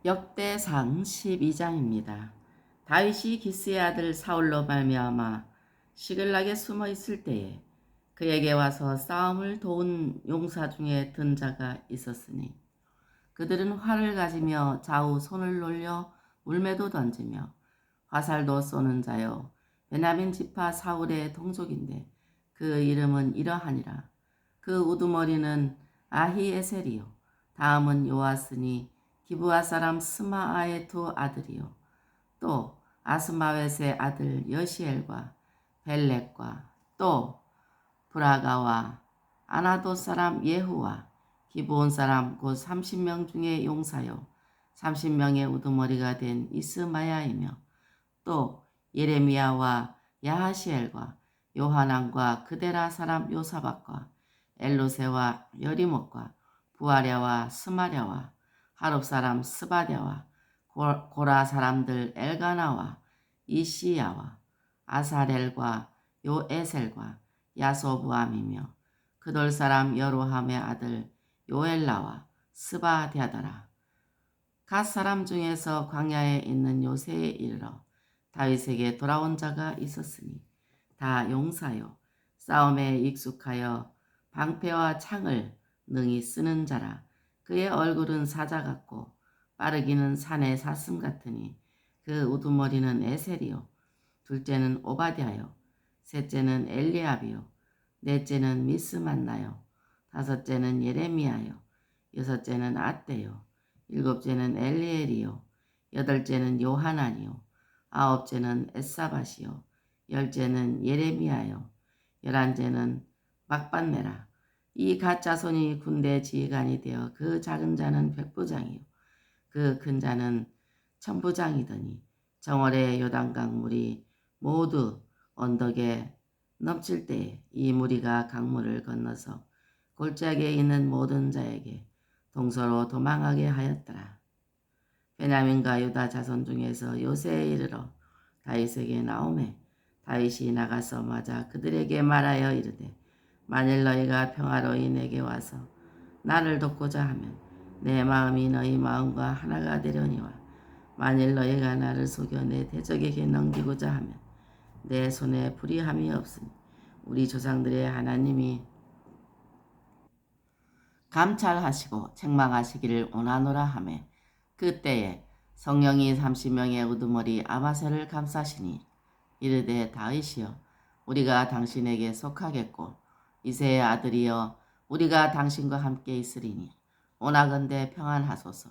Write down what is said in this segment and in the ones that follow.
역대상 12장입니다. 다윗이 기스의 아들 사울로 말미암아 시글락에 숨어 있을 때에 그에게 와서 싸움을 도운 용사 중에 든 자가 있었으니 그들은 활을 가지며 좌우 손을 놀려 물매도 던지며 화살도 쏘는 자요 베냐민 지파 사울의 동족인데 그 이름은 이러하니라. 그 우두머리는 아히에셀이요 다음은 요아스니 기브아 사람 스마아의 두 아들이요 또 아스마웻의 아들 여시엘과 벨렉과 또 브라가와 아나도 사람 예후와 기브온 사람 곧 30명 중에 용사요 30명의 우두머리가 된 이스마야이며 또 예레미야와 야하시엘과 요하난과 그데라 사람 요사박과 엘로세와 여리목과 부아랴와 스마랴와 하룹 사람 스바랴와 고라 사람들 엘가나와 이시야와 아사렐과 요에셀과 야소부암이며 그돌 사람 여로함의 아들 요엘라와 스바랴더라. 갓 사람 중에서 광야에 있는 요새에 이르러 다윗에게 돌아온 자가 있었으니 다 용사요 싸움에 익숙하여 방패와 창을 능히 쓰는 자라. 그의 얼굴은 사자 같고 빠르기는 산의 사슴 같으니 그 우두머리는 에셀이요 둘째는 오바댜요 셋째는 엘리압이요 넷째는 미스만나요 다섯째는 예레미야요 여섯째는 앗대요 일곱째는 엘리엘이요 여덟째는 요하난이요 아홉째는 에사밧이요 열째는 예레미야요 열한째는 막반네라. 이 갓 자손이 군대 지휘관이 되어 그 작은 자는 백부장이요 그 큰 자는 천부장이더니 정월의 요단강 물이 모두 언덕에 넘칠 때에 이 무리가 강물을 건너서 골짜기에 있는 모든 자에게 동서로 도망하게 하였더라. 베냐민과 유다 자손 중에서 요새에 이르러 다윗에게 나오매 다윗이 나가서 맞아 그들에게 말하여 이르되 만일 너희가 평화로이 내게 와서 나를 돕고자 하면 내 마음이 너희 마음과 하나가 되려니와 만일 너희가 나를 속여 내 대적에게 넘기고자 하면 내 손에 불의함이 없으니 우리 조상들의 하나님이 감찰하시고 책망하시기를 원하노라 하매 그때에 성령이 30명의 우두머리 아마셀을 감싸시니 이르되 다윗이여 우리가 당신에게 속하겠고 이새의 아들이여 우리가 당신과 함께 있으리니 오나건대 평안하소서.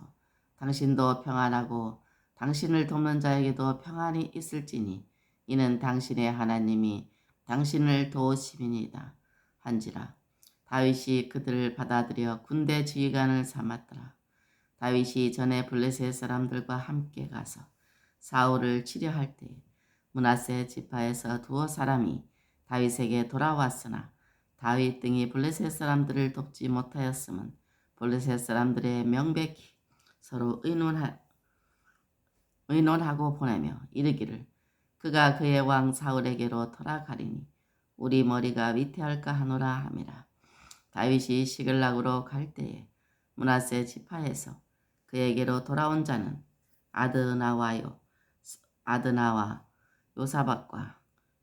당신도 평안하고 당신을 돕는 자에게도 평안이 있을지니 이는 당신의 하나님이 당신을 도우심이니이다 한지라. 다윗이 그들을 받아들여 군대 지휘관을 삼았더라. 다윗이 전에 블레셋 사람들과 함께 가서 사울을 치려할 때에 므낫세 지파에서 두어 사람이 다윗에게 돌아왔으나 다윗 등이 블레셋 사람들을 돕지 못하였음은 블레셋 사람들의 명백히 서로 의논하고 보내며 이르기를 그가 그의 왕 사울에게로 돌아가리니 우리 머리가 위태할까 하노라 함이라. 다윗이 시글락으로 갈 때에 므낫세 지파에서 그에게로 돌아온 자는 아드나와 요사박과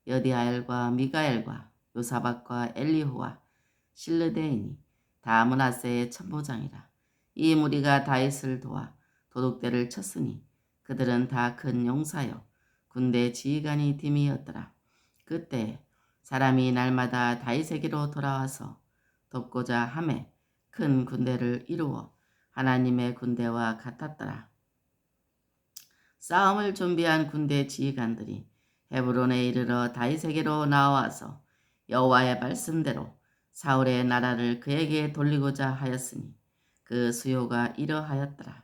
여디아엘과 미가엘과 요사박과 엘리후와 실르데이니 다 므낫세의 천부장이라. 이 무리가 다윗을 도와 도둑대를 쳤으니 그들은 다 큰 용사여 군대 지휘관이 됨이었더라. 그때 사람이 날마다 다윗에게로 돌아와서 돕고자 하매 큰 군대를 이루어 하나님의 군대와 같았더라. 싸움을 준비한 군대 지휘관들이 헤브론에 이르러 다윗에게로 나와서 여호와의 말씀대로 사울의 나라를 그에게 돌리고자 하였으니 그 수요가 이러하였더라.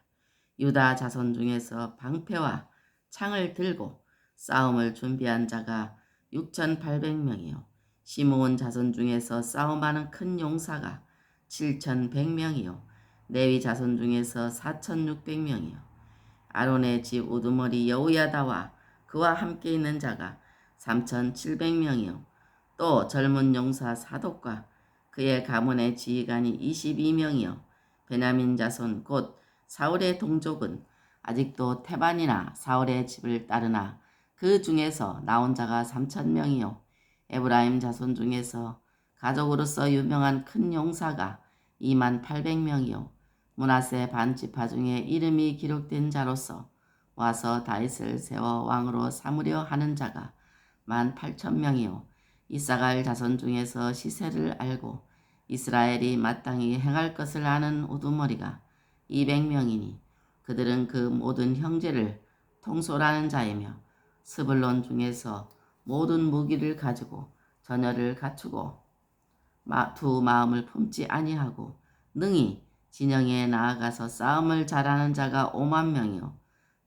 유다 자손 중에서 방패와 창을 들고 싸움을 준비한 자가 6,800명이요 시므온 자손 중에서 싸움하는 큰 용사가 7,100명이요 레위 자손 중에서 4,600명이요 아론의 집 우두머리 여우야다와 그와 함께 있는 자가 3,700명이요 또 젊은 용사 사독과 그의 가문의 지휘관이 22명이요 베냐민 자손 곧 사울의 동족은 아직도 태반이나 사울의 집을 따르나 그 중에서 나온 자가 3,000명이요. 에브라임 자손 중에서 가족으로서 유명한 큰 용사가 28,000명이요. 므낫세 반지파 중에 이름이 기록된 자로서 와서 다윗을 세워 왕으로 삼으려 하는 자가 18,000명이요. 이사갈 자손 중에서 시세를 알고 이스라엘이 마땅히 행할 것을 아는 우두머리가 200명이니 그들은 그 모든 형제를 통솔하는 자이며 스불론 중에서 모든 무기를 가지고 전열을 갖추고 두 마음을 품지 아니하고 능히 진영에 나아가서 싸움을 잘하는 자가 50,000명이요.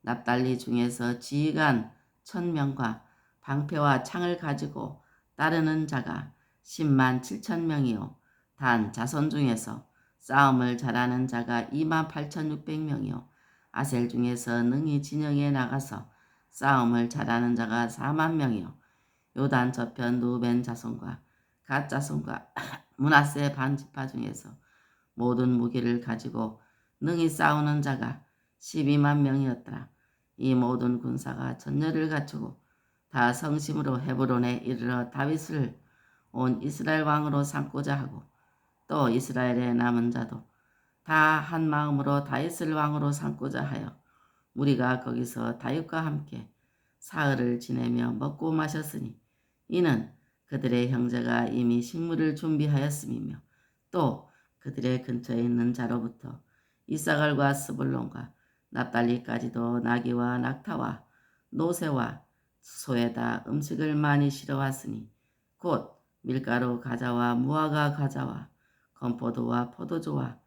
납달리 중에서 지휘관 1,000명과 방패와 창을 가지고 따르는 자가 107,000명이요. 단 자손 중에서 싸움을 잘하는 자가 28,600명이요. 아셀 중에서 능히 진영에 나가서 싸움을 잘하는 자가 40,000명이요. 요단 저편 루벤 자손과 갓 자손과 므낫세 반지파 중에서 모든 무기를 가지고 능히 싸우는 자가 120,000명이었더라. 이 모든 군사가 전열을 갖추고 다 성심으로 헤브론에 이르러 다윗을 온 이스라엘 왕으로 삼고자 하고 또 이스라엘의 남은 자도 다 한 마음으로 다윗을 왕으로 삼고자 하여 우리가 거기서 다윗과 함께 사흘을 지내며 먹고 마셨으니 이는 그들의 형제가 이미 식물을 준비하였음이며 또 그들의 근처에 있는 자로부터 이사갈과 스불론과 납달리까지도 나귀와 낙타와 노새와 소에다 음식을 많이 실어왔으니 곧 밀가루 가자와 무화과 가자와 건포도와 포도주와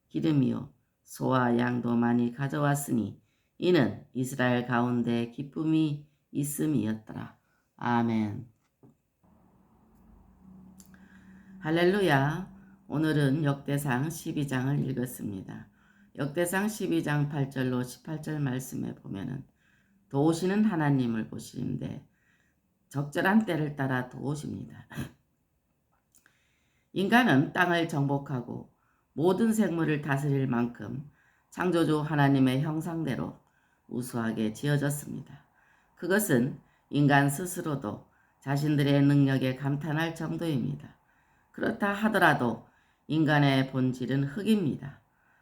기름이요 소와 양도 많이 가져왔으니 이는 이스라엘 가운데 기쁨이 있음이었더라. 아멘. 할렐루야. 오늘은 역대상 12장을 읽었습니다. 역대상 12장 8절로 18절 말씀에 보면은 도우시는 하나님을 보시는데 적절한 때를 따라 도우십니다. 인간은 땅을 정복하고 모든 생물을 다스릴 만큼 창조주 하나님의 형상대로 우수하게 지어졌습니다. 그것은 인간 스스로도 자신들의 능력에 감탄할 정도입니다. 그렇다 하더라도 인간의 본질은 흙입니다.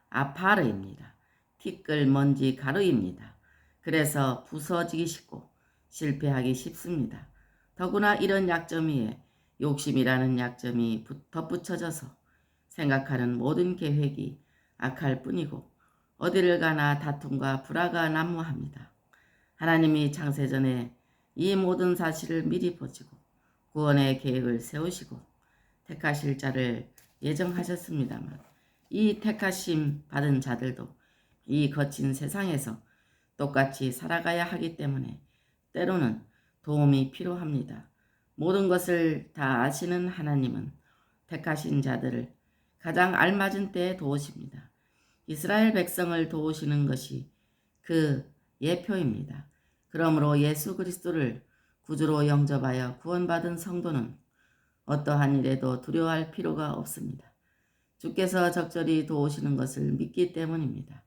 아파르입니다. 티끌, 먼지, 가루입니다. 그래서 부서지기 쉽고 실패하기 쉽습니다. 더구나 이런 약점 위에 욕심이라는 약점이 덧붙여져서 생각하는 모든 계획이 악할 뿐이고 어디를 가나 다툼과 불화가 난무합니다. 하나님이 창세전에 이 모든 사실을 미리 보시고 구원의 계획을 세우시고 택하실 자를 예정하셨습니다만 이 택하심 받은 자들도 이 거친 세상에서 똑같이 살아가야 하기 때문에 때로는 도움이 필요합니다. 모든 것을 다 아시는 하나님은 택하신 자들을 가장 알맞은 때에 도우십니다. 이스라엘 백성을 도우시는 것이 그 예표입니다. 그러므로 예수 그리스도를 구주로 영접하여 구원받은 성도는 어떠한 일에도 두려워할 필요가 없습니다. 주께서 적절히 도우시는 것을 믿기 때문입니다.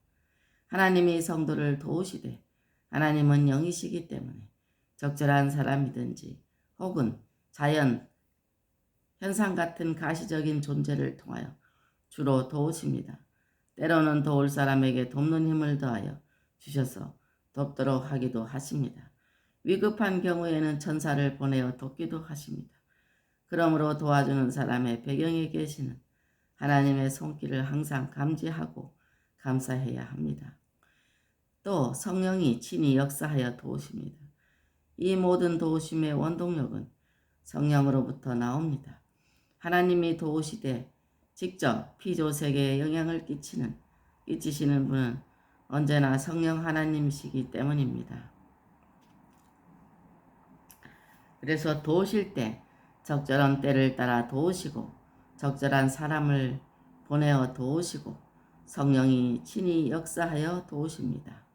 하나님이 성도를 도우시되 하나님은 영이시기 때문에 적절한 사람이든지 혹은 자연, 현상 같은 가시적인 존재를 통하여 주로 도우십니다. 때로는 도울 사람에게 돕는 힘을 더하여 주셔서 돕도록 하기도 하십니다. 위급한 경우에는 천사를 보내어 돕기도 하십니다. 그러므로 도와주는 사람의 배경에 계시는 하나님의 손길을 항상 감지하고 감사해야 합니다. 또 성령이 친히 역사하여 도우십니다. 이 모든 도우심의 원동력은 성령으로부터 나옵니다. 하나님이 도우시되 직접 피조세계에 영향을 끼치시는 분은 언제나 성령 하나님이시기 때문입니다. 그래서 도우실 때 적절한 때를 따라 도우시고 적절한 사람을 보내어 도우시고 성령이 친히 역사하여 도우십니다.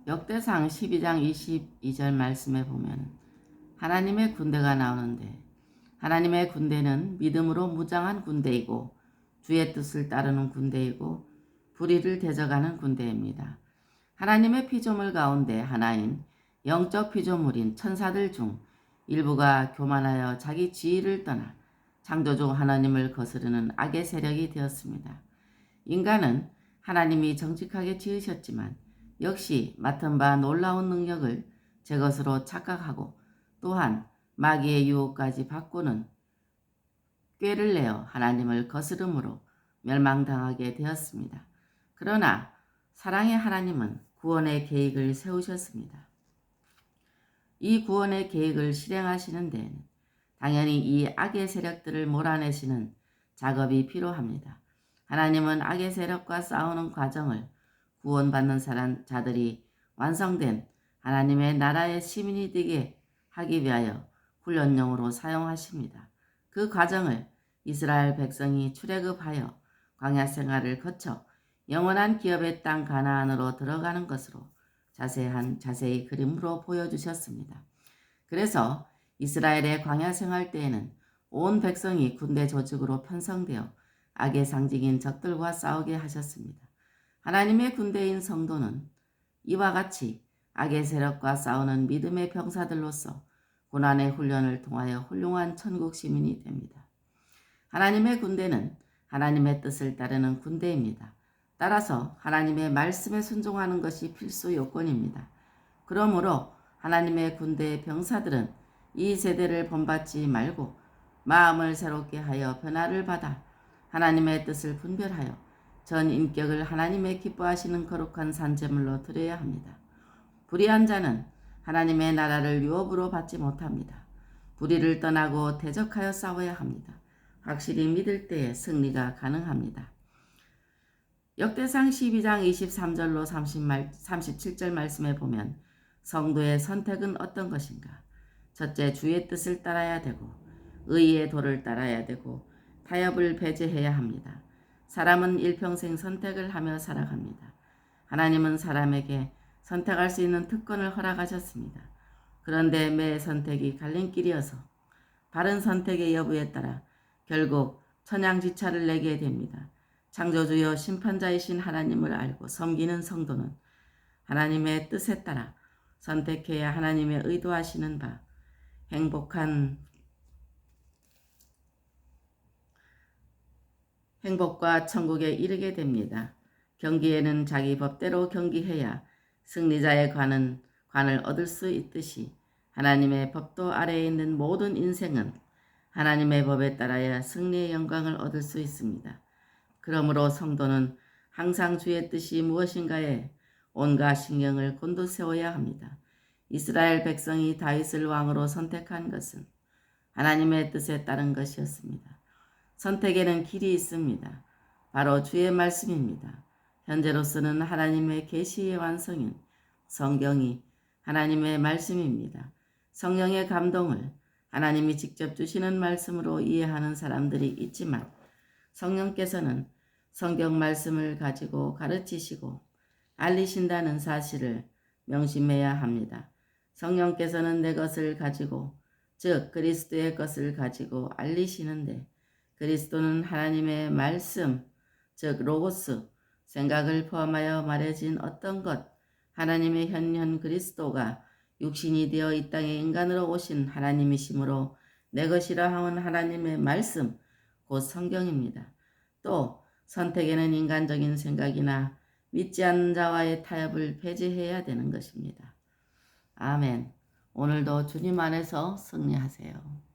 역대상 12장 22절 말씀에 보면 하나님의 군대가 나오는데 하나님의 군대는 믿음으로 무장한 군대이고 주의 뜻을 따르는 군대이고 불의를 대적하는 군대입니다. 하나님의 피조물 가운데 하나인 영적 피조물인 천사들 중 일부가 교만하여 자기 지위를 떠나 창조주 하나님을 거스르는 악의 세력이 되었습니다. 인간은 하나님이 정직하게 지으셨지만 역시 맡은 바 놀라운 능력을 제 것으로 착각하고 또한 마귀의 유혹까지 받고는 꾀를 내어 하나님을 거스름으로 멸망당하게 되었습니다. 그러나 사랑의 하나님은 구원의 계획을 세우셨습니다. 이 구원의 계획을 실행하시는 데에는 당연히 이 악의 세력들을 몰아내시는 작업이 필요합니다. 하나님은 악의 세력과 싸우는 과정을 구원받는 자들이 완성된 하나님의 나라의 시민이 되게 하기 위하여 훈련용으로 사용하십니다. 그 과정을 이스라엘 백성이 출애굽하여 광야 생활을 거쳐 영원한 기업의 땅 가나안으로 들어가는 것으로 자세히 그림으로 보여주셨습니다. 그래서 이스라엘의 광야 생활 때에는 온 백성이 군대 조직으로 편성되어 악의 상징인 적들과 싸우게 하셨습니다. 하나님의 군대인 성도는 이와 같이 악의 세력과 싸우는 믿음의 병사들로서 고난의 훈련을 통하여 훌륭한 천국 시민이 됩니다. 하나님의 군대는 하나님의 뜻을 따르는 군대입니다. 따라서 하나님의 말씀에 순종하는 것이 필수 요건입니다. 그러므로 하나님의 군대의 병사들은 이 세대를 본받지 말고 마음을 새롭게 하여 변화를 받아 하나님의 뜻을 분별하여 전 인격을 하나님의 기뻐하시는 거룩한 산제물로 드려야 합니다. 불의한 자는 하나님의 나라를 유업으로 받지 못합니다. 불의를 떠나고 대적하여 싸워야 합니다. 확실히 믿을 때에 승리가 가능합니다. 역대상 12장 23절로 37절 말씀에 보면 성도의 선택은 어떤 것인가? 첫째, 주의 뜻을 따라야 되고 의의 도를 따라야 되고 타협을 배제해야 합니다. 사람은 일평생 선택을 하며 살아갑니다. 하나님은 사람에게 선택할 수 있는 특권을 허락하셨습니다. 그런데 매 선택이 갈림길이어서 바른 선택의 여부에 따라 결국 천양지차를 내게 됩니다. 창조주여 심판자이신 하나님을 알고 섬기는 성도는 하나님의 뜻에 따라 선택해야 하나님의 의도하시는 바 행복과 천국에 이르게 됩니다. 경기에는 자기 법대로 경기해야 승리자의 관을 얻을 수 있듯이 하나님의 법도 아래에 있는 모든 인생은 하나님의 법에 따라야 승리의 영광을 얻을 수 있습니다. 그러므로 성도는 항상 주의 뜻이 무엇인가에 온갖 신경을 곤두세워야 합니다. 이스라엘 백성이 다윗을 왕으로 선택한 것은 하나님의 뜻에 따른 것이었습니다. 선택에는 길이 있습니다. 바로 주의 말씀입니다. 현재로서는 하나님의 계시의 완성인 성경이 하나님의 말씀입니다. 성령의 감동을 하나님이 직접 주시는 말씀으로 이해하는 사람들이 있지만 성령께서는 성경 말씀을 가지고 가르치시고 알리신다는 사실을 명심해야 합니다. 성령께서는 내 것을 가지고 즉 그리스도의 것을 가지고 알리시는데 그리스도는 하나님의 말씀 즉 로고스 생각을 포함하여 말해진 어떤 것 하나님의 현현 그리스도가 육신이 되어 이 땅에 인간으로 오신 하나님이시므로 내 것이라 하는 하나님의 말씀 곧 성경입니다. 또 선택에는 인간적인 생각이나 믿지 않는 자와의 타협을 배제해야 되는 것입니다. 아멘. 오늘도 주님 안에서 승리하세요.